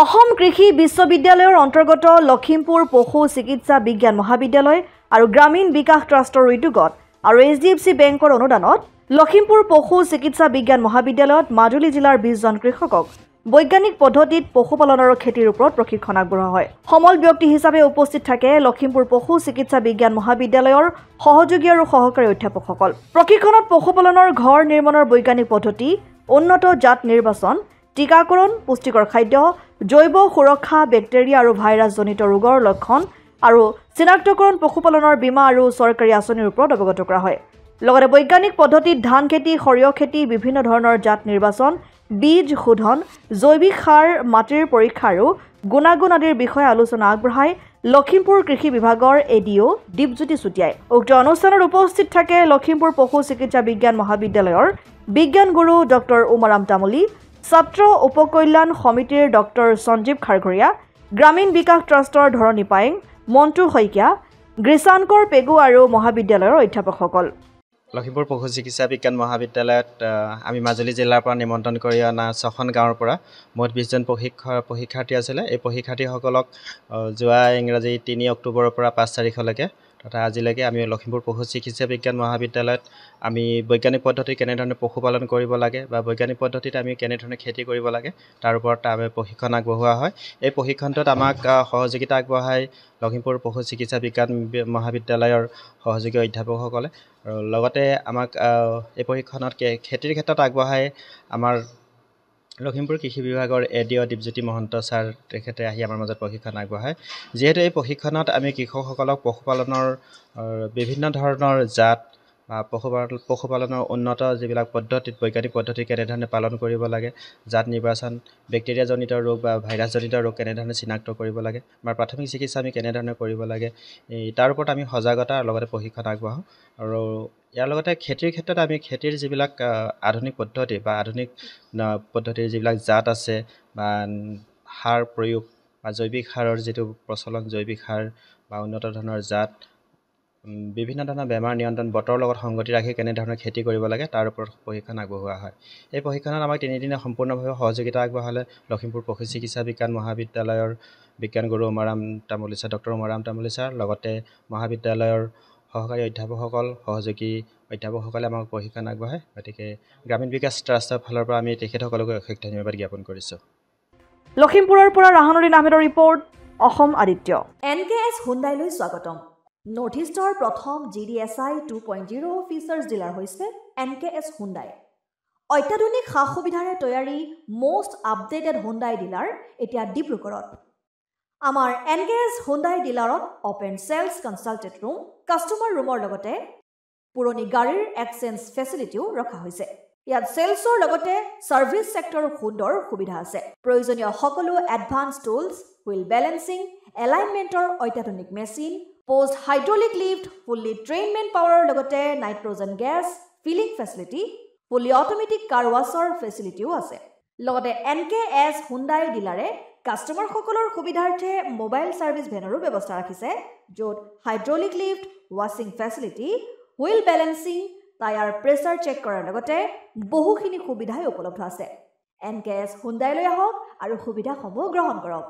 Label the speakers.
Speaker 1: অসম কৃষি বিশ্ববিদ্যালয়ৰ অন্তৰ্গত লখিমপুৰ পশু চিকিৎসা বিজ্ঞান মহাবিদ্যালয় আৰু গ্ৰামীণ বিকাশ ট্ৰাষ্টৰ উদ্যোগত আৰু HDFC বেংকৰ অনুদানত লখিমপুৰ পশু চিকিৎসা বিজ্ঞান মহাবিদ্যালয়ত মাজুলী জিলাৰ 20 জন কৃষকক বৈজ্ঞানিক পদ্ধতিত পশুপালন আৰু খেতিৰ ওপৰত প্ৰশিক্ষণ আগবঢ়োৱা হয়। সমল ব্যক্তি হিচাপে উপস্থিত থাকে লখিমপুৰ পশু চিকিৎসা বিজ্ঞান মহাবিদ্যালয়ৰ সহযোগী আৰু সহকাৰী অধ্যাপকসকল। প্ৰশিক্ষণত পশুপালনৰ ঘৰ নিৰ্মাণৰ বৈজ্ঞানিক পদ্ধতি, উন্নত জাত নিৰ্বাচন, টিকাকৰণ, পুষ্টিকৰ খাদ্য, জৈৱ সুৰক্ষা, বেক্টেৰিয়া আৰু ভাইৰাছজনিত ৰোগৰ লক্ষণ আৰু চিনাক্তকৰণ, পশুপালনৰ বীমা আৰু চৰকাৰী আঁচনিৰ ওপৰত অৱগত কৰা হয়। লগতে বৈজ্ঞানিক পদ্ধতিত ধান খেতি, সৰিয়হ খেতি, বিভিন্ন ধৰণৰ জাত নিৰ্বাচন, বীজ শোধন, জৈৱিক সাৰ, মাটিৰ পৰীক্ষা আৰু গুণাগুণ আদিৰ বিষয়ে আলোচনা আগবঢ়াই লখিমপুৰ কৃষি বিভাগৰ ADO দীপজ্যোতি চুটিয়াই। উক্ত অনুষ্ঠানত উপস্থিত থাকে লখিমপুৰ পশু চিকিৎসা বিজ্ঞান মহাবিদ্যালয়ৰ বিজ্ঞান গুৰু ডক্টৰ উমাৰাম তামুলী, ছাত্ৰ উপকল্যাণ সমিতিৰ ডক্টৰ সঞ্জীৱ খাৰঘৰীয়া, গ্ৰামীণ বিকাশ ট্ৰাষ্টৰ ধৰণী পায়েং, মন্টু শইকীয়া, গ্ৰীচানকৰ পেগু আৰু মহাবিদ্যালয়ৰ অধ্যাপকসকল।
Speaker 2: লখিমপুৰ পশু চিকিৎসা বিজ্ঞান মহাবিদ্যালয়ত আমি মাজুলী জিলাৰ পৰা নিমন্ত্ৰণ কৰি অনা 6খন গাঁৱৰ পৰা মুঠ 20 জন প্ৰশিক্ষাৰ্থী আছিলে। এই প্ৰশিক্ষাৰ্থীসকলক যোৱা ইংৰাজী 3 অক্টোবৰৰ পৰা 5 তাৰিখলৈকে তথা আজিলৈকে আমি লখিমপুৰ পশু চিকিৎসা বিজ্ঞান মহাবিদ্যালয়ত আমি বৈজ্ঞানিক পদ্ধতিত কেনেধৰণে পশুপালন কৰিব লাগে বা বৈজ্ঞানিক পদ্ধতিত আমি কেনেধৰণে খেতি কৰিব লাগে তাৰ ওপৰত আমি প্ৰশিক্ষণ আগবঢ়োৱা হয়। এই প্ৰশিক্ষণটোত আমাক সহযোগিতা আগবঢ়াই লখিমপুৰ পশু চিকিৎসা বিজ্ঞান মহাবিদ্যালয়ৰ সহযোগী অধ্যাপকসকলে আৰু লগতে আমাক এই প্ৰশিক্ষণত খেতিৰ ক্ষেত্ৰত আগবঢ়াই আমাৰ লখিমপুৰ কৃষি বিভাগৰ ADO দীপজ্যোতি মহন্ত ছাৰ তেখেতে আহি আমাৰ মাজত প্ৰশিক্ষণ আগবঢ়ায়। যিহেতু এই প্ৰশিক্ষণত আমি কৃষকসকলক পশুপালনৰ বিভিন্ন ধৰণৰ জাত বা পশুপালনৰ উন্নত যিবিলাক পদ্ধতিত বৈজ্ঞানিক পদ্ধতি কেনেধৰণে পালন কৰিব লাগে, জাত নিৰ্বাচন, বেক্টেৰিয়াজনিত ৰোগ বা ভাইৰাছজনিত ৰোগ কেনেধৰণে চিনাক্ত কৰিব লাগে বা প্ৰাথমিক চিকিৎসা আমি কেনেধৰণে কৰিব লাগে, তাৰ ওপৰত আমি সজাগতা আৰু লগতে প্ৰশিক্ষণ আগবঢ়াওঁ। আৰু ইয়াৰ লগতে খেতিৰ ক্ষেত্ৰত আমি খেতিৰ যিবিলাক আধুনিক পদ্ধতি বা আধুনিক পদ্ধতিৰ যিবিলাক জাত আছে বা সাৰ প্ৰয়োগ বা জৈৱিক সাৰৰ যিটো প্ৰচলন, জৈৱিক সাৰ বা উন্নত ধৰণৰ জাত, বিভিন্ন ধৰণৰ বেমাৰ নিয়ন্ত্ৰণ, বতৰৰ লগত সংগতি ৰাখি কেনেধৰণৰ খেতি কৰিব লাগে তাৰ ওপৰত প্ৰশিক্ষণ আগবঢ়োৱা হয়। এই প্ৰশিক্ষণত আমাক 3 দিনে সম্পূৰ্ণভাৱে সহযোগিতা আগবঢ়ালে লখিমপুৰ পশু চিকিৎসা বিজ্ঞান মহাবিদ্যালয়ৰ বিজ্ঞান গুৰু Umaram Tamuli sir, doctor Umaram Tamuli sir, লগতে মহাবিদ্যালয়ৰ সহকাৰী অধ্যাপকসকল, সহযোগী অধ্যাপকসকলে আমাক প্ৰশিক্ষণ আগবঢ়ায়। গতিকে গ্ৰামীণ বিকাশ ট্ৰাষ্টৰ ফালৰ পৰা আমি তেখেতসকলক অশেষ ধন্যবাদ জ্ঞাপন কৰিছোঁ।
Speaker 1: লখিমপুৰৰ পৰা ৰাহানুদ্দিন আহমেদৰ ৰিপৰ্ট, অসম আদিত্য। NKS হুণ্ডাইলৈ স্বাগতম। নৰ্থ ইষ্টৰ প্ৰথম GDSI 2.0 ফিচাৰ্ছ ডিলাৰ হৈছে NKS হুণ্ডাই। অত্যাধুনিক সা সুবিধাৰে তৈয়াৰী মষ্ট আপডেটেড হুণ্ডাই ডিলাৰ এতিয়া ডিব্ৰুগড়ত। আমাৰ NKS হুণ্ডাই ডিলাৰত open sales consulted room, customer ৰুমৰ লগতে পুৰণি গাড়ীৰ এক্সচেঞ্জ ফেচিলিটিও ৰখা হৈছে। ইয়াত চেলছৰ লগতে ছাৰ্ভিচ ছেক্টৰৰ সুন্দৰ সুবিধা আছে। প্ৰয়োজনীয় সকলো এডভান্স টুলছ, হুইল বেলেন্সিং, এলাইনমেণ্টৰ অত্যাধুনিক machine, post hydraulic lift, fully ট্ৰেইনমেণ্ট পাৱাৰৰ লগতে nitrogen gas filling facility, fully automatic car ৱাছৰ ফেচিলিটিও আছে। লগতে NKS হুণ্ডাই ডিলাৰে কাষ্টমাৰসকলৰ সুবিধাৰ্থে মোবাইল ছাৰ্ভিচ ভেনৰো ব্যৱস্থা ৰাখিছে, য'ত হাইড্ৰলিক লিফ্ট, ৱাছিং facility, wheel balancing, tyre pressure check কৰাৰ লগতে বহুখিনি সুবিধাই উপলব্ধ আছে। NKS হুণ্ডাইলৈ আহক আৰু সুবিধাসমূহ গ্ৰহণ কৰক।